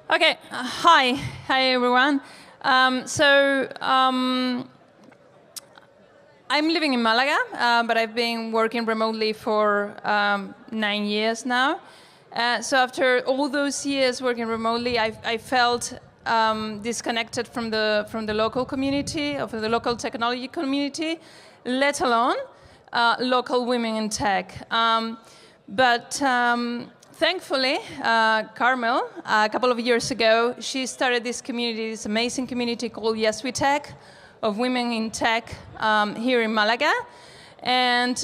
Okay, hi everyone. I'm living in Malaga, but I've been working remotely for 9 years now. So after all those years working remotely, I felt disconnected from the local community, of the local technology community, let alone local women in tech. Thankfully, Carmel, a couple of years ago, she started this community, this amazing community called We Tech, of women in tech here in Malaga. And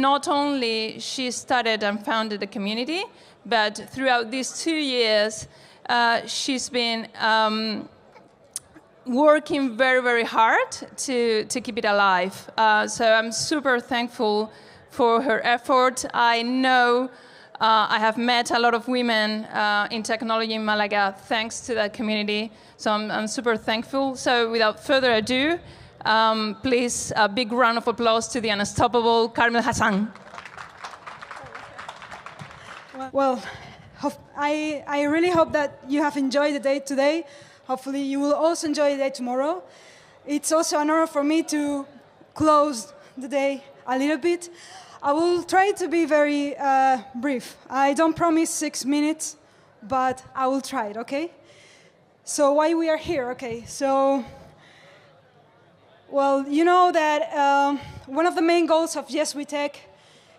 not only she started and founded the community, but throughout these 2 years, she's been working very, very hard to keep it alive. So I'm super thankful for her effort. I know I have met a lot of women in technology in Malaga thanks to that community, so I'm super thankful. So without further ado, please a big round of applause to the unstoppable Carmel Hassan. Well, I really hope that you have enjoyed the day today. Hopefully you will also enjoy the day tomorrow. It's also an honor for me to close the day a little bit. I will try to be very brief. I don't promise 6 minutes, but I will try it, okay? So why we are here, okay? So, well, you know that one of the main goals of We Tech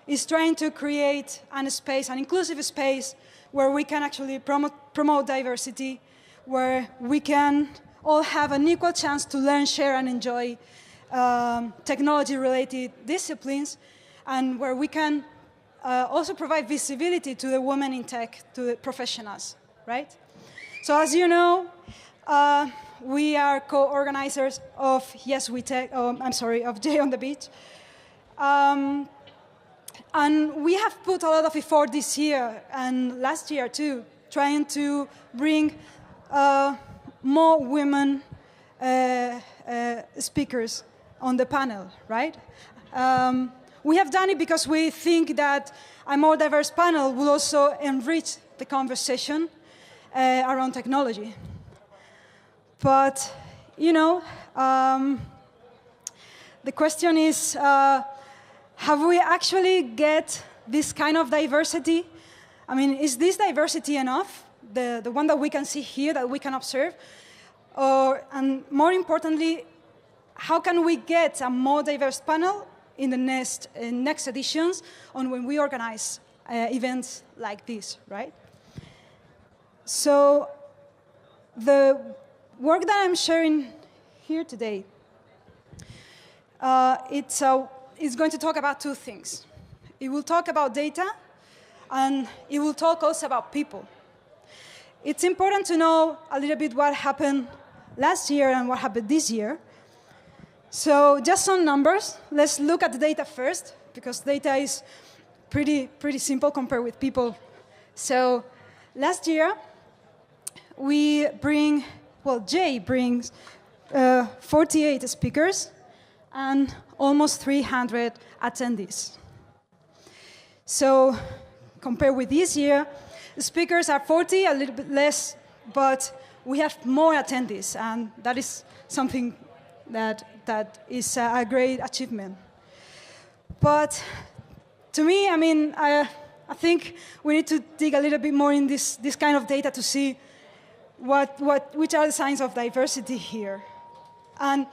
is trying to create an inclusive space where we can actually promote diversity, where we can all have an equal chance to learn, share, and enjoy technology-related disciplines, and where we can also provide visibility to the women in tech, to the professionals, right? So as you know, we are co-organizers of We Tech, of J on the Beach. And we have put a lot of effort this year and last year too, trying to bring more women speakers on the panel, right? We have done it because we think that a more diverse panel will also enrich the conversation around technology. But, you know, the question is, have we actually get this kind of diversity? I mean, is this diversity enough? The one that we can see here, that we can observe? And more importantly, how can we get a more diverse panel in the next editions on when we organize events like this, right? So the work that I'm sharing here today, it's going to talk about two things. It will talk about data, and it will talk also about people. It's important to know a little bit what happened last year and what happened this year. So just some numbers. Let's look at the data first, because data is pretty simple compared with people. So last year, Jay brings 48 speakers and almost 300 attendees. So compared with this year, the speakers are 40, a little bit less, but we have more attendees, and that is something that is a great achievement. But to me, I mean, I think we need to dig a little bit more in this kind of data to see which are the signs of diversity here. And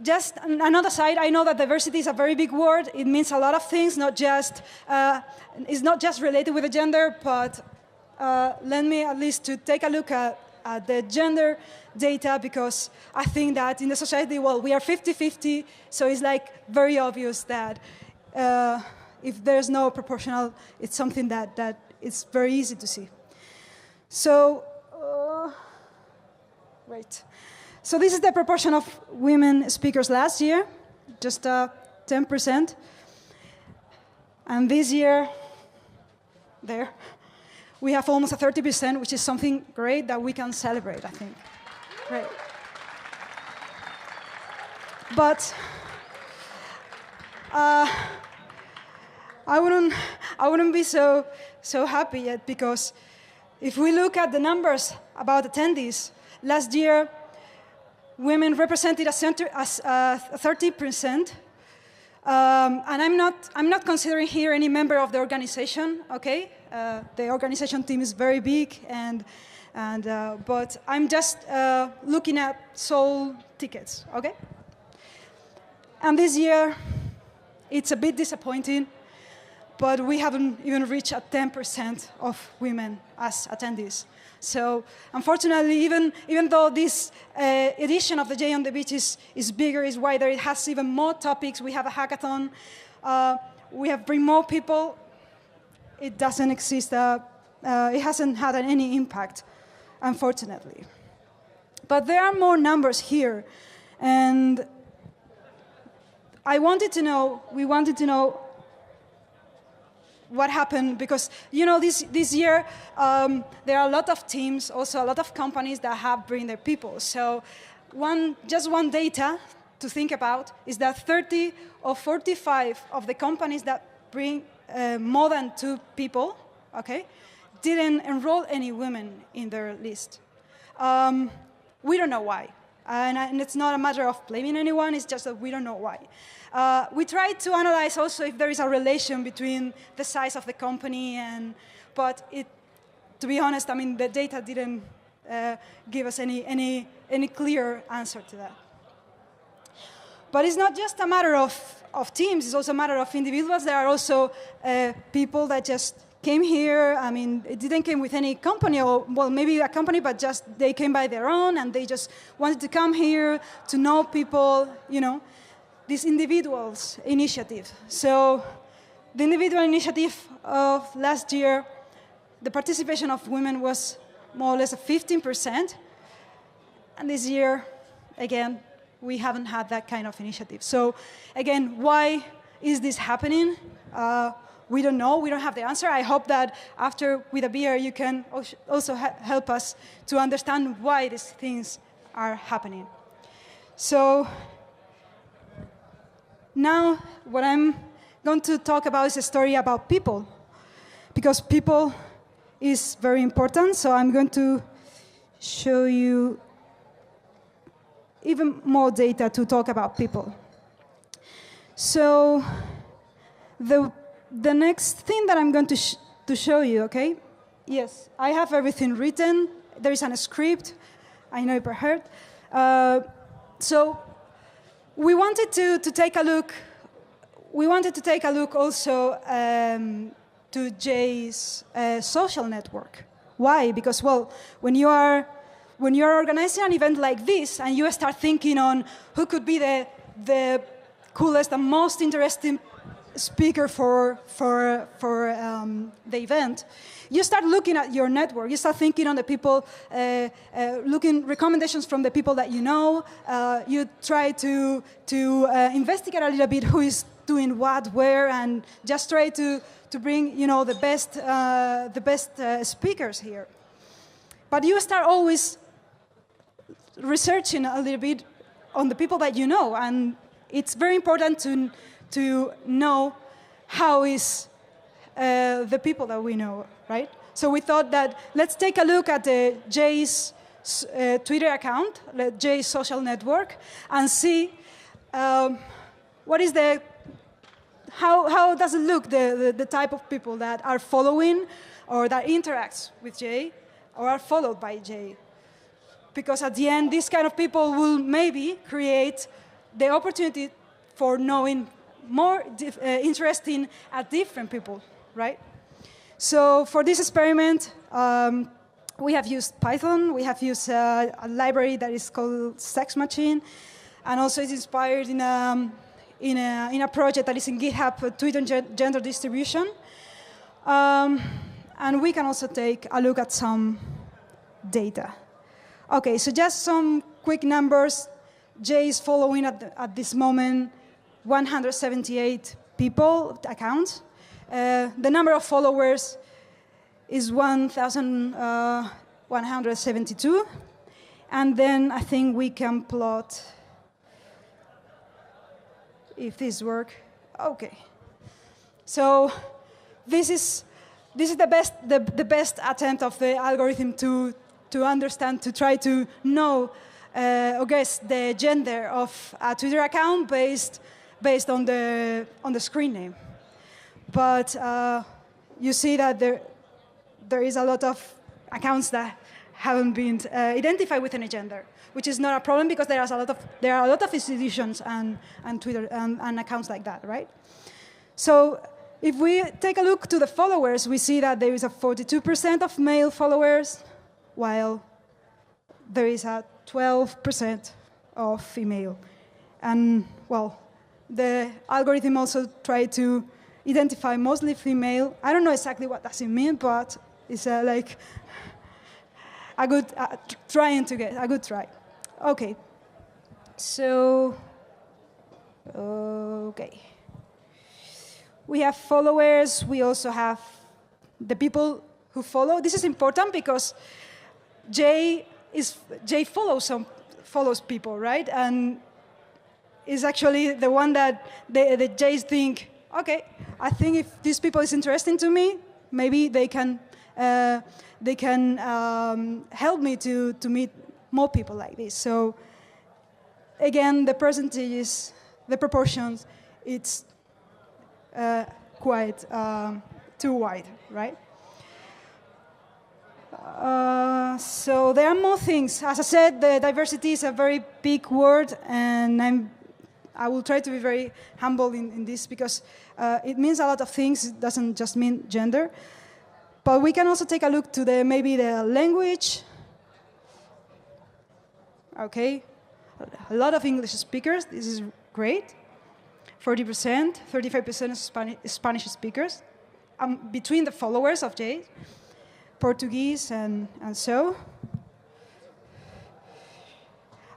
just another side, I know that diversity is a very big word. It means a lot of things, it's not just related with the gender, but let me at least to take a look at the gender data, because I think that in the society, well, we are 50-50, so it's like very obvious that if there's no proportional, it's something that it's very easy to see. So, right. So this is the proportion of women speakers last year, just 10%. And this year, we have almost a 30%, which is something great that we can celebrate, I think. Great. But I wouldn't be so happy yet, because if we look at the numbers about attendees, last year, women represented as 30%. And I'm not considering here any member of the organization, okay? The organization team is very big, but I'm just looking at sold tickets, okay? And this year, it's a bit disappointing, but we haven't even reached 10% of women as attendees. So unfortunately, even though this edition of the J on the Beach is bigger, is wider, it has even more topics, we have a hackathon, we have bring more people, it doesn't exist, it hasn't had any impact, unfortunately. But there are more numbers here, and we wanted to know what happened, because this year there are a lot of teams, also a lot of companies that have bring their people. So just one data to think about is that 30 or 45 of the companies that bring more than 2 people, okay, didn't enroll any women in their list. We don't know why. And it's not a matter of blaming anyone, it's just that we don't know why. We tried to analyze also if there is a relation between the size of the company, but to be honest, I mean, the data didn't give us any clear answer to that. But it's not just a matter of teams, it's also a matter of individuals. There are also people that just came here. I mean, it didn't come with any company, or, well, maybe a company, but just they came by their own, and they just wanted to come here to know people, this individuals initiative. So the individual initiative of last year, the participation of women was more or less 15%. And this year, again, we haven't had that kind of initiative. So again, why is this happening? We don't know. We don't have the answer. I hope that after, with a beer, you can also help us to understand why these things are happening. So now what I'm going to talk about is a story about people, because people is very important. So I'm going to show you even more data to talk about people. So the next thing that I'm going to show you, okay? Yes, I have everything written. There is a script. I know you heard. So we wanted to take a look. We wanted to take a look also to Jay's social network. Why? Because, well, when you are organizing an event like this and you start thinking on who could be the coolest and most interesting speaker for the event, you start looking at your network. You start thinking on the people, looking recommendations from the people that you know. You try to investigate a little bit who is doing what, where, and just try to bring the best speakers here. But you start always researching a little bit on the people that you know, and it's very important to know how is the people that we know, right? So we thought that let's take a look at Jay's Twitter account, Jay's social network, and see what is how does it look, the type of people that are following or that interacts with Jay or are followed by Jay. Because at the end, these kind of people will maybe create the opportunity for knowing more interesting at different people, right? So for this experiment, we have used Python. We have used a library that is called Sex Machine, and also it's inspired in a project that is in GitHub, Twitter gender distribution. And we can also take a look at some data. Okay, so just some quick numbers. Jay is following at this moment 178 people, accounts. The number of followers is 1,172. And then I think we can plot, if this works. Okay. So this is this is the best attempt of the algorithm to understand, to try to know or guess the gender of a Twitter account based on the screen name. But you see that there is a lot of accounts that haven't been identified with any gender, which is not a problem because there are a lot of institutions and Twitter and accounts like that, right? So if we take a look to the followers, we see that there is a 42% of male followers, while there is a 12% of female. And, well, the algorithm also tried to identify mostly female. I don't know exactly what does it mean, but it's like a good a good try. Okay. So, okay. We have followers. We also have the people who follow. This is important because Jay follows people, right? And is actually the one that the Jays think, okay, I think if these people is interesting to me, maybe they can help me to meet more people like this. So again, the percentages, the proportions, it's quite too wide, right? So there are more things. As I said, the diversity is a very big word, and I will try to be very humble in this because it means a lot of things. It doesn't just mean gender. But we can also take a look to maybe the language. Okay, a lot of English speakers. This is great. 40%, 35% Spanish speakers. Between the followers of Jay, Portuguese and so.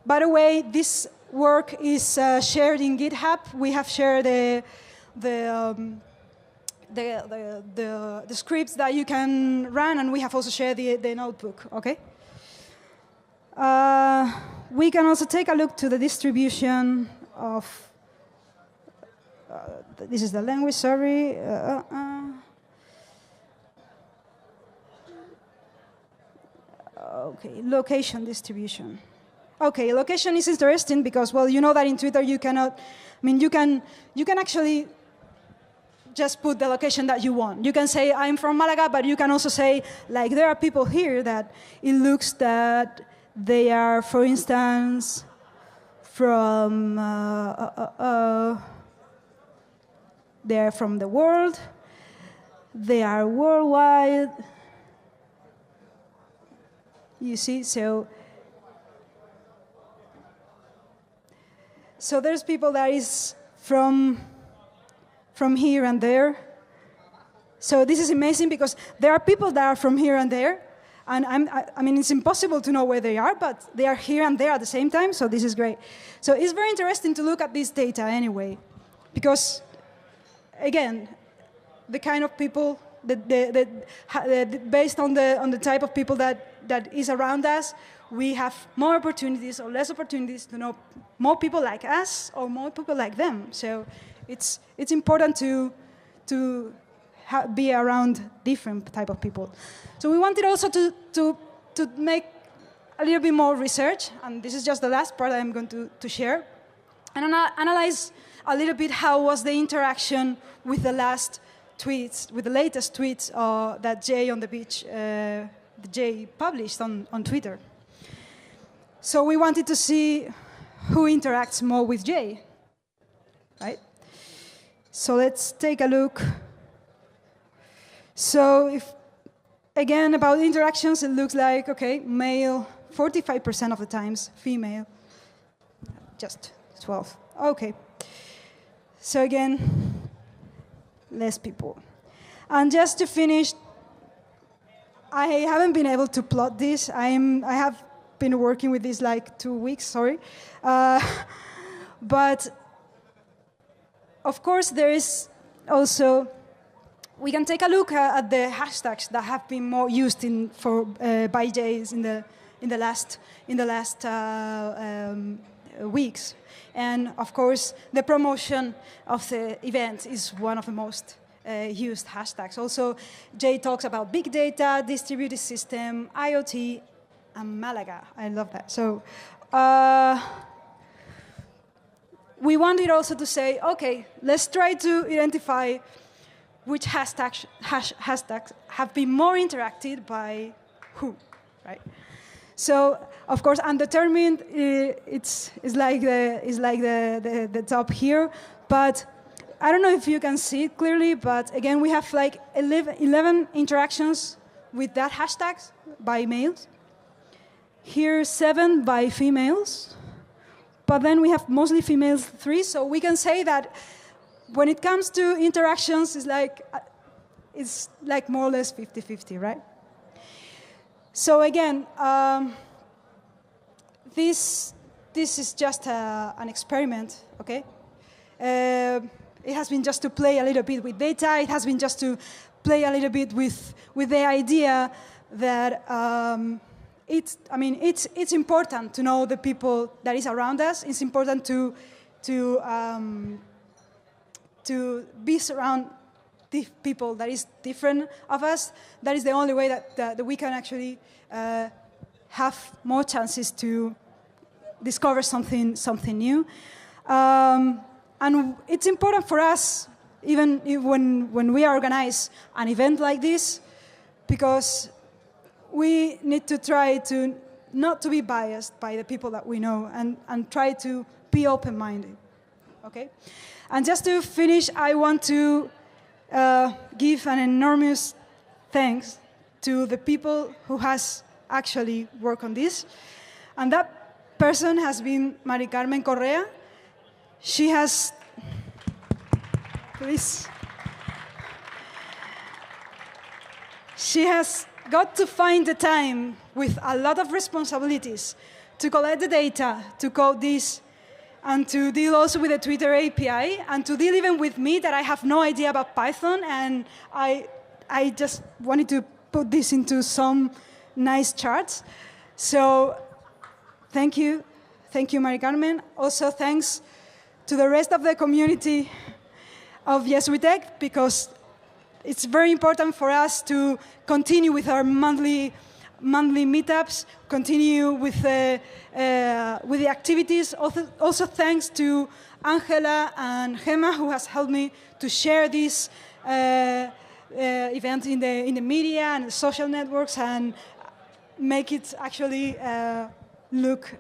By the way, this work is shared in GitHub. We have shared the scripts that you can run, and we have also shared the notebook, okay? We can also take a look to the distribution of, this is the language, sorry. Okay, location distribution. Okay, location is interesting because, well, you know that in Twitter you cannot, I mean, you can actually just put the location that you want. You can say, I'm from Malaga, but you can also say, like, there are people here that it looks that they are, for instance, from, they are from the world, they are worldwide. You see, so there's people that is from here and there. So this is amazing because there are people that are from here and there, and I mean it's impossible to know where they are, but they are here and there at the same time. So this is great. So it's very interesting to look at this data anyway, because again, the kind of people based on the type of people that is around us, we have more opportunities or less opportunities to know more people like us or more people like them. So it's important to be around different type of people. So we wanted also to make a little bit more research, and this is just the last part I'm going to share, and analyze a little bit how was the interaction with the latest tweets that Jay on the Beach, Jay published on Twitter. So we wanted to see who interacts more with Jay, right? So let's take a look. So again, about interactions, it looks like, okay, male, 45% of the times, female, just 12. Okay. So again, less people. And just to finish, I haven't been able to plot this. I have been working with this like 2 weeks, sorry. But of course there is also, we can take a look at the hashtags that have been more used by Jays in the last weeks. And of course, the promotion of the event is one of the most used hashtags. Also, Jay talks about big data, distributed system, IoT, and Malaga. I love that. So we wanted also to say, okay, let's try to identify which hashtags have been more interacted by who, right? So, of course, undetermined is like the top here, but I don't know if you can see it clearly, but again, we have like 11 interactions with that hashtags by males. Here, 7 by females. But then we have mostly females 3, so we can say that when it comes to interactions, it's like more or less 50-50, right? So again, this is just an experiment, okay? It has been just to play a little bit with data. It has been just to play a little bit with the idea that it's important to know the people that is around us. It's important to be surrounded with people that is different of us. That is the only way that we can actually have more chances to discover something new. And it's important for us, even when we organize an event like this, because we need to try to not to be biased by the people that we know and try to be open-minded, okay? And just to finish, I want to give an enormous thanks to the people who has actually worked on this. And that person has been Mari Carmen Correa. She has, please, she has got to find the time with a lot of responsibilities to collect the data, to code this, and to deal also with the Twitter API, and to deal even with me that I have no idea about Python, and I just wanted to put this into some nice charts. So thank you, Mari Carmen. Also thanks to the rest of the community of Yes We Tech, because it's very important for us to continue with our monthly meetups, continue with the activities. Also thanks to Angela and Gemma, who has helped me to share this event in the media and social networks and make it actually look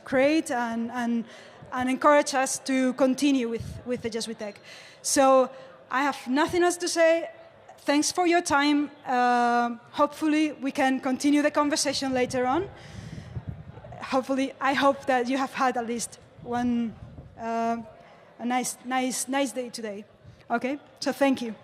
great and encourage us to continue with the Yes We Tech. So I have nothing else to say. Thanks for your time. Hopefully we can continue the conversation later on. Hopefully, I hope that you have had at least one a nice day today. Okay, so thank you.